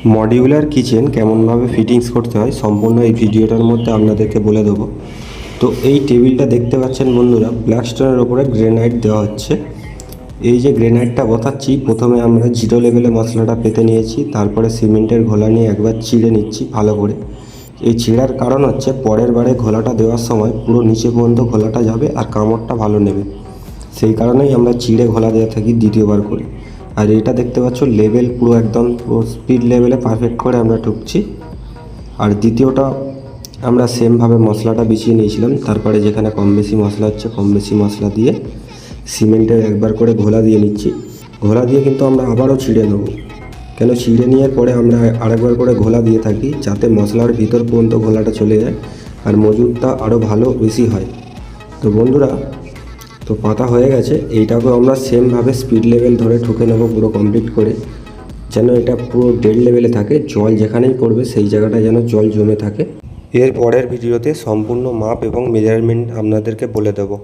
Modular kitchen কেমনভাবে fittings করতে হয় সম্পূর্ণ এই ভিডিওটার মধ্যে আপনাদেরকে বলে দেবো। তো এই টেবিলটা দেখতে পাচ্ছেন বন্ধুরা, ব্ল্যাক স্টোনের ওপরে গ্রেনাইট দেওয়া হচ্ছে। এই যে গ্রেনাইটটা বসাচ্ছি, প্রথমে আমরা 0 লেভেলে মশলাটা পেতে নিয়েছি, তারপরে সিমেন্টের ঘোলা নিয়ে একবার চিড়ে নিচ্ছি ভালো করে। এই চিড়ার কারণ হচ্ছে পরের বারে ঘোলাটা দেওয়ার সময় পুরো নিচে পর্যন্ত ঘোলাটা যাবে আর কামড়টা ভালো নেবে, সেই কারণেই আমরা চিড়ে ঘোলা দিয়ে থাকি দ্বিতীয়বার করে। আর এটা দেখতে পাচ্ছ লেভেল পুরো একদম পুরো স্পিড লেভেলে পারফেক্ট করে আমরা ঠুকছি। আর দ্বিতীয়টা আমরা সেমভাবে মশলাটা বিছিয়ে নিয়েছিলাম, তারপরে যেখানে কম বেশি মশলা হচ্ছে কম বেশি মশলা দিয়ে সিমেন্টের একবার করে ঘোলা দিয়ে নিচ্ছি। ঘোলা দিয়ে কিন্তু আমরা আবারও ছিঁড়ে নেব, কেন ছিঁড়ে নিয়ে পরে আমরা আরেকবার করে ঘোলা দিয়ে থাকি যাতে মশলার ভিতর পর্যন্ত ঘোলাটা চলে যায় আর মজুদটা আরও ভালো বেশি হয়। তো বন্ধুরা, তো পাতা হয়ে গেছে, এইটাকেও আমরা সেমভাবে স্পিড লেভেল ধরে ঠুকে নেব পুরো কমপ্লিট করে, যেন এটা পুরো ডেড লেভেলে থাকে। জল যেখানেই পড়বে সেই জায়গাটা যেন জল জমে থাকে। এর পরের ভিডিওতে সম্পূর্ণ মাপ এবং মেজারমেন্ট আপনাদেরকে বলে দেবো।